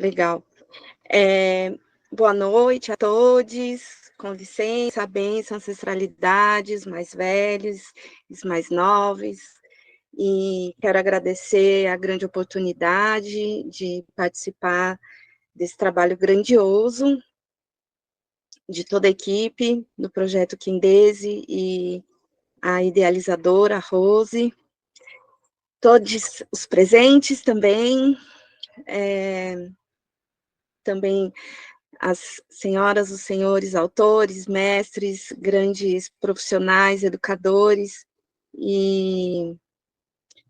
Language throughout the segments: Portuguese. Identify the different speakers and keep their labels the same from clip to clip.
Speaker 1: legal. É, boa noite a todos, com licença, bênção, ancestralidades, mais velhos, os mais novos, e quero agradecer a grande oportunidade de participar desse trabalho grandioso de toda a equipe do Projeto Quindese e a idealizadora, a Rose, todos os presentes também, também as senhoras, os senhores autores, mestres, grandes profissionais, educadores e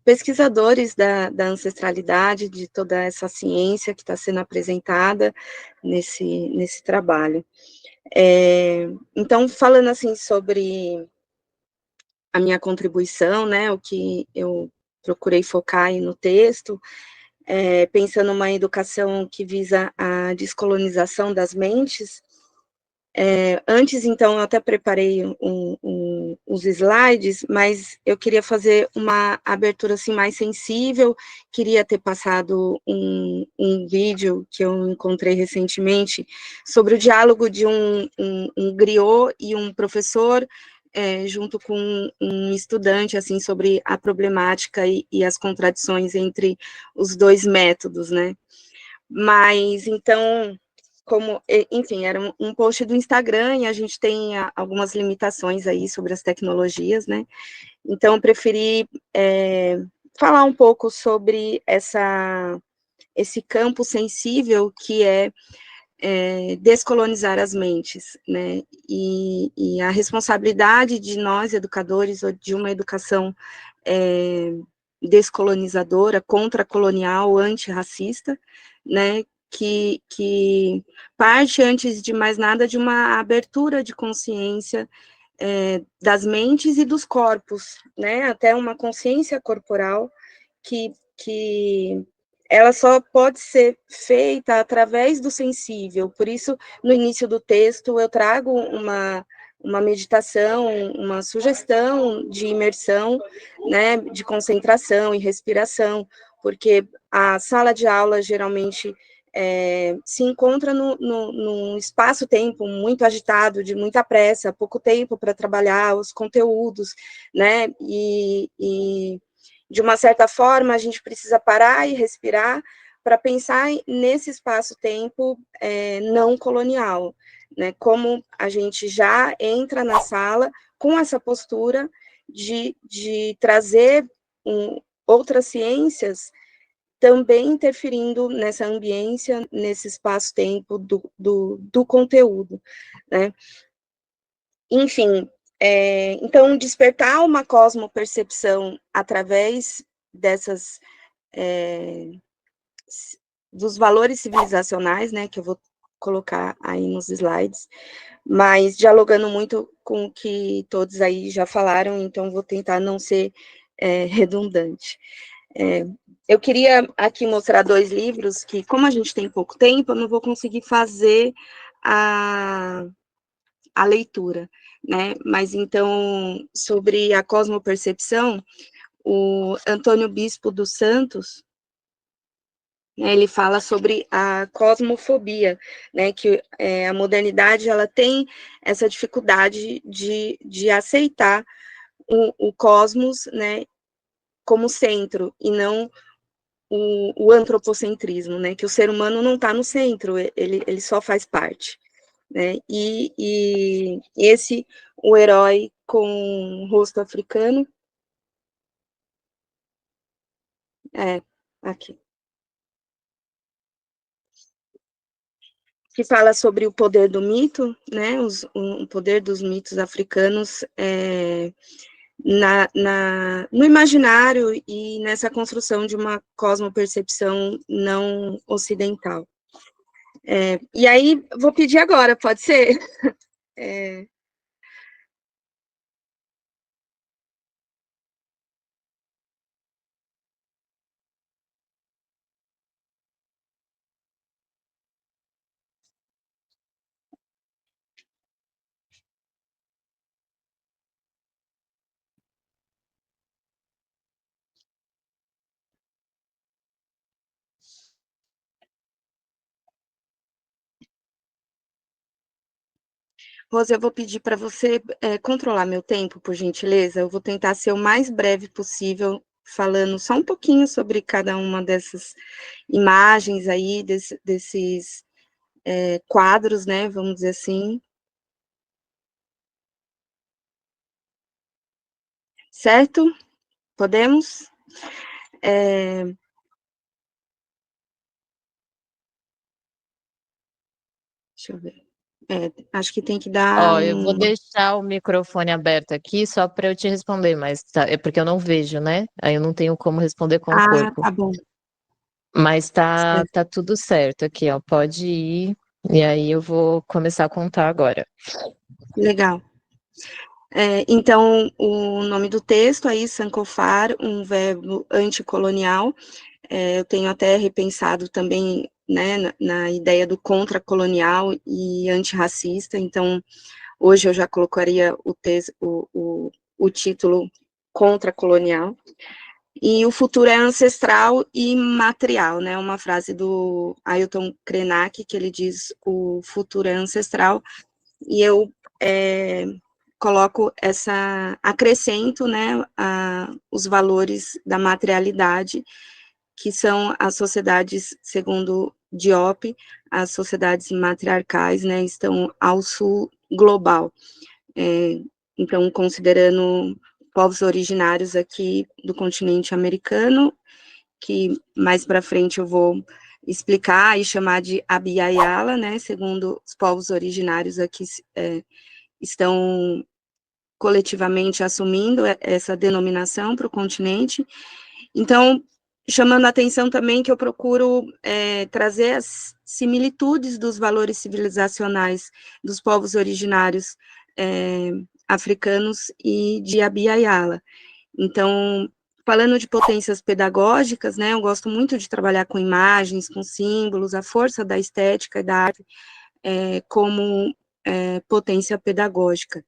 Speaker 1: pesquisadores da ancestralidade, de toda essa ciência que está sendo apresentada nesse trabalho. Então, falando assim sobre a minha contribuição, né, o que eu procurei focar aí no texto, pensando numa educação que visa a descolonização das mentes. Antes, então, eu até preparei os slides, mas eu queria fazer uma abertura assim, mais sensível, queria ter passado um vídeo que eu encontrei recentemente sobre o diálogo de um griot e um professor, junto com um estudante, assim, sobre a problemática e as contradições entre os dois métodos, né? Mas, então, como, enfim, era um post do Instagram e a gente tem algumas limitações aí sobre as tecnologias, né? Então, eu preferi falar um pouco sobre esse campo sensível que é descolonizar as mentes, né? E a responsabilidade de nós, educadores, ou de uma educação descolonizadora, contracolonial, antirracista, né? Que parte, antes de mais nada, de uma abertura de consciência das mentes e dos corpos, né? Até uma consciência corporal que ela só pode ser feita através do sensível. Por isso, no início do texto, eu trago uma meditação, uma sugestão de imersão, né, de concentração e respiração, porque a sala de aula geralmente se encontra num espaço-tempo muito agitado, de muita pressa, pouco tempo para trabalhar os conteúdos, né, e de uma certa forma, a gente precisa parar e respirar para pensar nesse espaço-tempo não colonial, né? Como a gente já entra na sala com essa postura de trazer outras ciências também interferindo nessa ambiência, nesse espaço-tempo do conteúdo, né? Enfim, então, despertar uma cosmopercepção através dessas dos valores civilizacionais, né, que eu vou colocar aí nos slides, mas dialogando muito com o que todos aí já falaram, então vou tentar não ser redundante. Eu queria aqui mostrar dois livros que, como a gente tem pouco tempo, eu não vou conseguir fazer a leitura, né? Mas então, sobre a cosmopercepção, o Antônio Bispo dos Santos, né, ele fala sobre a cosmofobia, né, que a modernidade ela tem essa dificuldade de aceitar o cosmos, né, como centro, e não o antropocentrismo, né, que o ser humano não está no centro, ele só faz parte, né, e esse, o herói com rosto africano, aqui, que fala sobre o poder do mito, né, o poder dos mitos africanos no imaginário e nessa construção de uma cosmopercepção não ocidental. E aí, vou pedir agora, pode ser? Rose, eu vou pedir para você controlar meu tempo, por gentileza. Eu vou tentar ser o mais breve possível, falando só um pouquinho sobre cada uma dessas imagens aí, desses quadros, né? Vamos dizer assim. Certo? Podemos? Deixa eu ver. Acho que tem que dar
Speaker 2: Ó, eu vou
Speaker 1: um.
Speaker 2: deixar o microfone aberto aqui só para eu te responder, mas é porque eu não vejo, né? Aí eu não tenho como responder com o
Speaker 1: Ah,
Speaker 2: corpo.
Speaker 1: tá bom.
Speaker 2: Mas tá,
Speaker 1: Certo.
Speaker 2: tá tudo certo aqui, ó. Pode ir. E aí eu vou começar a contar agora.
Speaker 1: Legal. Então, o nome do texto aí, Sankofar, um verbo anticolonial. Eu tenho até repensado também, né, na ideia do contracolonial e antirracista. Então, hoje eu já colocaria o título contracolonial. E o futuro é ancestral e material, né? Uma frase do Ailton Krenak, que ele diz o futuro é ancestral, e eu coloco acrescento, né, os valores da materialidade, que são as sociedades, segundo Diop, as sociedades matriarcais, né, estão ao sul global. Então, considerando povos originários aqui do continente americano, que mais para frente eu vou explicar e chamar de Abiyala, né, segundo os povos originários aqui estão coletivamente assumindo essa denominação para o continente. Então, chamando a atenção também que eu procuro trazer as similitudes dos valores civilizacionais dos povos originários africanos e de Abiyala. Então, falando de potências pedagógicas, né, eu gosto muito de trabalhar com imagens, com símbolos, a força da estética e da arte como potência pedagógica.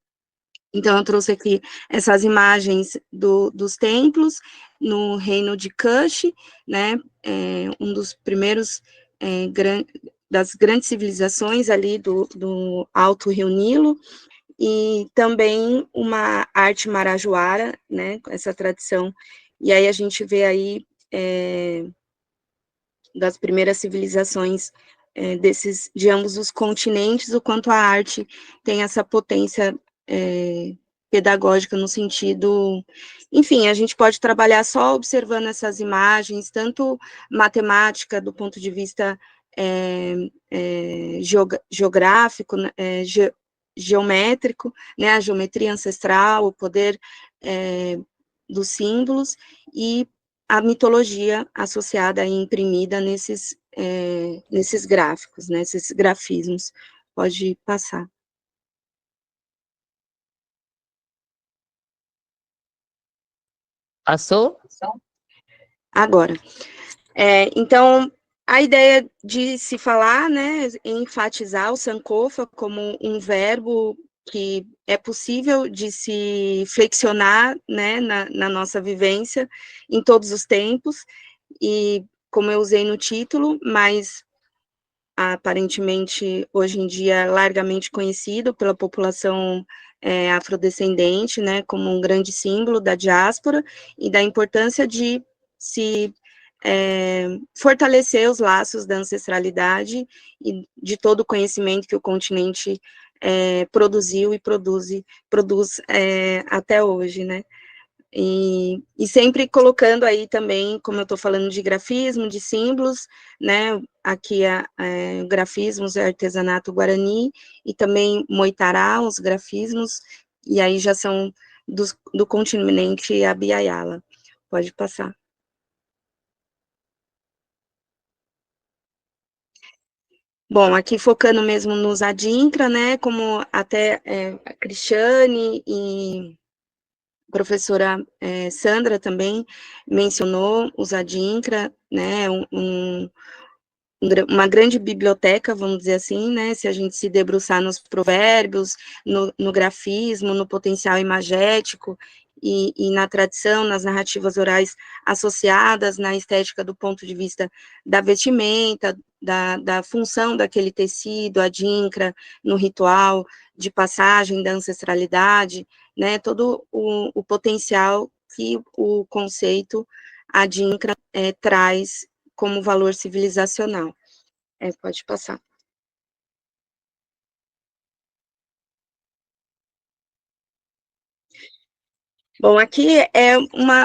Speaker 1: Então, eu trouxe aqui essas imagens dos templos no reino de Kush, né, um dos primeiros das grandes civilizações ali do Alto Rio Nilo, e também uma arte marajoara, né, essa tradição. E aí a gente vê aí das primeiras civilizações de ambos os continentes, o quanto a arte tem essa potência pedagógica no sentido, enfim, a gente pode trabalhar só observando essas imagens, tanto matemática do ponto de vista geográfico, geométrico, né, a geometria ancestral, o poder dos símbolos e a mitologia associada e imprimida nesses gráficos, nesses grafismos. Pode passar.
Speaker 2: Passou?
Speaker 1: Agora, então, a ideia de se falar, né, enfatizar o Sankofa como um verbo que é possível de se flexionar, né, na nossa vivência em todos os tempos, e como eu usei no título, mas aparentemente hoje em dia largamente conhecido pela população afrodescendente, né, como um grande símbolo da diáspora e da importância de se fortalecer os laços da ancestralidade e de todo o conhecimento que o continente produziu e produz até hoje, né? E sempre colocando aí também, como eu estou falando de grafismo, de símbolos, né, aqui grafismos é artesanato guarani, e também moitará, os grafismos, e aí já são do continente Abiyala. Pode passar. Bom, aqui focando mesmo nos Adinkra, né, como até a Cristiane e professora Sandra também mencionou os Adinkra, né, uma grande biblioteca, vamos dizer assim, né, se a gente se debruçar nos provérbios, no grafismo, no potencial imagético e na tradição, nas narrativas orais associadas na estética do ponto de vista da vestimenta, da função daquele tecido, a adinkra, no ritual de passagem da ancestralidade, né, todo o potencial que o conceito adinkra traz como valor civilizacional. Pode passar. Bom, aqui é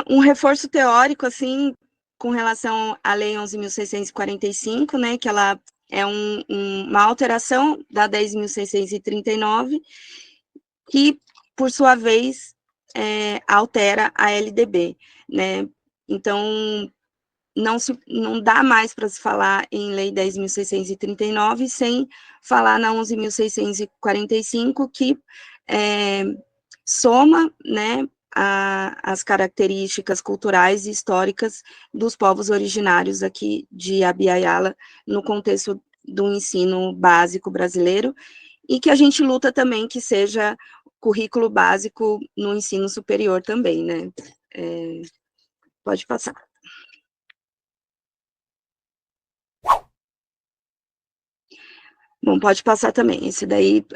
Speaker 1: um reforço teórico, assim, com relação à Lei 11.645, né, que ela é uma alteração da 10.639, que, por sua vez, altera a LDB, né, então não dá mais para se falar em Lei 10.639 sem falar na 11.645, que soma, né, as características culturais e históricas dos povos originários aqui de Abya-Yala, no contexto do ensino básico brasileiro, e que a gente luta também que seja currículo básico no ensino superior também, né? Pode passar. Bom, pode passar também. Esse daí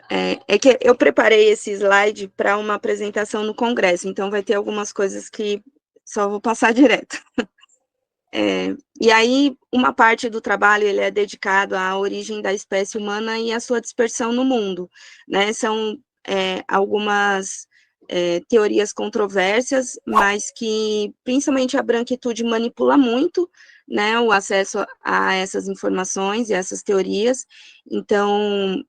Speaker 1: é que eu preparei esse slide para uma apresentação no Congresso, então vai ter algumas coisas que só vou passar direto. E aí, uma parte do trabalho ele é dedicado à origem da espécie humana e à sua dispersão no mundo, né? São algumas teorias controversas, mas que principalmente a branquitude manipula muito, né, o acesso a essas informações e essas teorias. Então,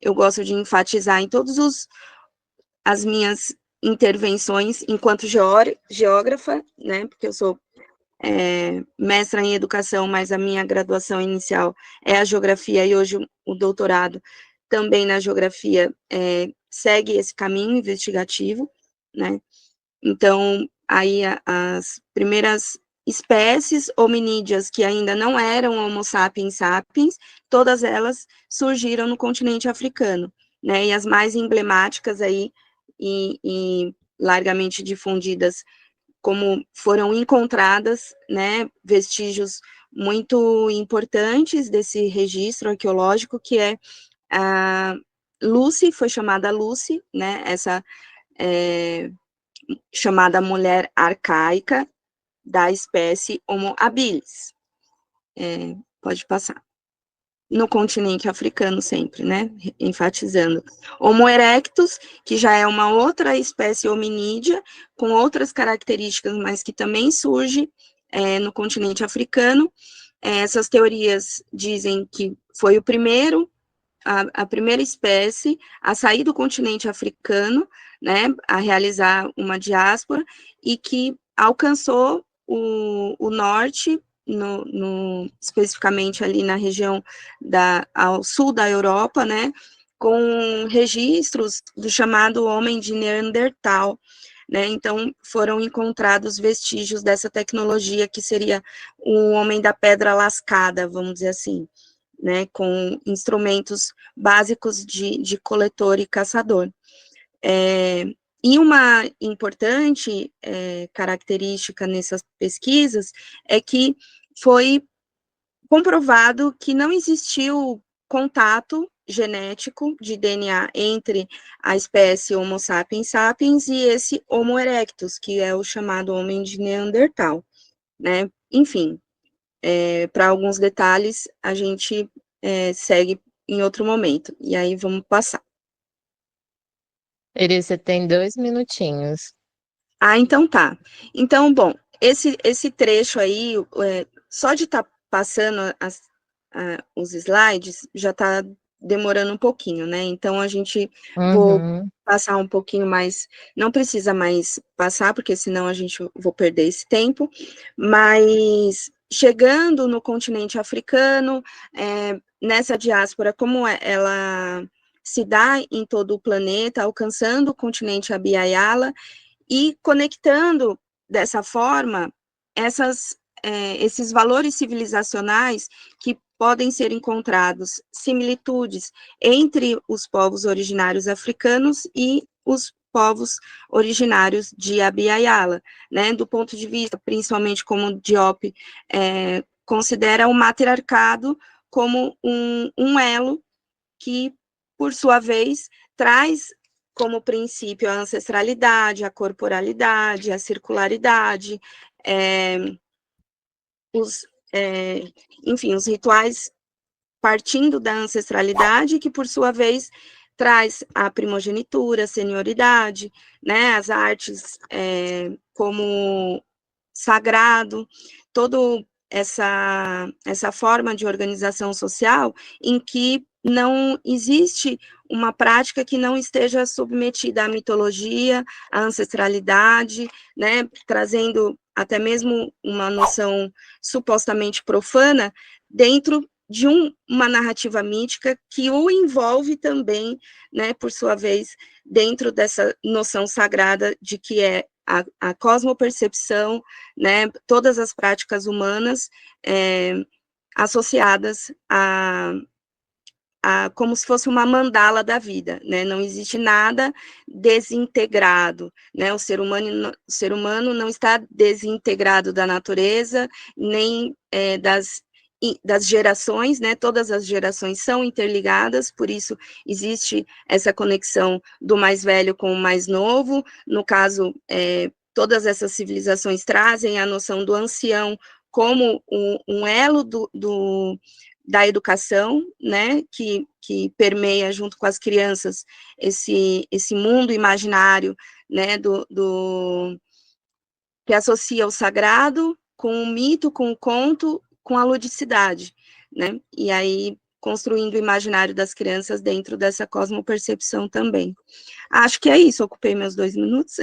Speaker 1: eu gosto de enfatizar em todas as minhas intervenções enquanto geógrafa, né, porque eu sou mestra em educação, mas a minha graduação inicial é a geografia, e hoje o doutorado também na geografia segue esse caminho investigativo, né? Então, aí as primeiras espécies hominídeas que ainda não eram Homo sapiens sapiens, todas elas surgiram no continente africano, né? E as mais emblemáticas aí e largamente difundidas, como foram encontradas, né, vestígios muito importantes desse registro arqueológico, que é a Lucy, foi chamada Lucy, né, essa chamada mulher arcaica da espécie Homo habilis. Pode passar. No continente africano sempre, né, enfatizando. Homo erectus, que já é uma outra espécie hominídea, com outras características, mas que também surge no continente africano. Essas teorias dizem que foi o primeiro, a primeira espécie a sair do continente africano, né, a realizar uma diáspora, e que alcançou o norte, especificamente ali na região ao sul da Europa, né, com registros do chamado homem de Neandertal, né, então foram encontrados vestígios dessa tecnologia, que seria o homem da pedra lascada, vamos dizer assim, né, com instrumentos básicos de coletor e caçador. E uma importante característica nessas pesquisas é que foi comprovado que não existiu contato genético de DNA entre a espécie Homo sapiens sapiens e esse Homo erectus, que é o chamado homem de Neandertal, né? Enfim, para alguns detalhes a gente segue em outro momento, e aí vamos passar.
Speaker 2: Iris, você tem 2 minutinhos.
Speaker 1: Então tá. Então, bom, esse trecho aí, só de estar passando os slides, já está demorando um pouquinho, né? Então, vou passar um pouquinho mais, não precisa mais passar, porque senão vou perder esse tempo, mas chegando no continente africano, nessa diáspora, como ela se dá em todo o planeta, alcançando o continente Abya-Yala, e conectando dessa forma esses valores civilizacionais que podem ser encontrados, similitudes entre os povos originários africanos e os povos originários de Abya-Yala, né, do ponto de vista, principalmente como Diop considera o matriarcado como um elo que, por sua vez, traz como princípio a ancestralidade, a corporalidade, a circularidade, enfim, os rituais partindo da ancestralidade, que, por sua vez, traz a primogenitura, a senioridade, né, as artes como sagrado, toda essa forma de organização social em que não existe uma prática que não esteja submetida à mitologia, à ancestralidade, né, trazendo até mesmo uma noção supostamente profana dentro de uma narrativa mítica que o envolve também, né, por sua vez, dentro dessa noção sagrada de que é a cosmopercepção, né, todas as práticas humanas associadas como se fosse uma mandala da vida, né, não existe nada desintegrado, né, o ser humano não está desintegrado da natureza, nem das gerações, né, todas as gerações são interligadas, por isso existe essa conexão do mais velho com o mais novo, no caso, todas essas civilizações trazem a noção do ancião como um elo da educação, né, que permeia junto com as crianças esse mundo imaginário, né, que associa o sagrado com o mito, com o conto, com a ludicidade, né, e aí construindo o imaginário das crianças dentro dessa cosmopercepção também. Acho que é isso, ocupei meus 2 minutos.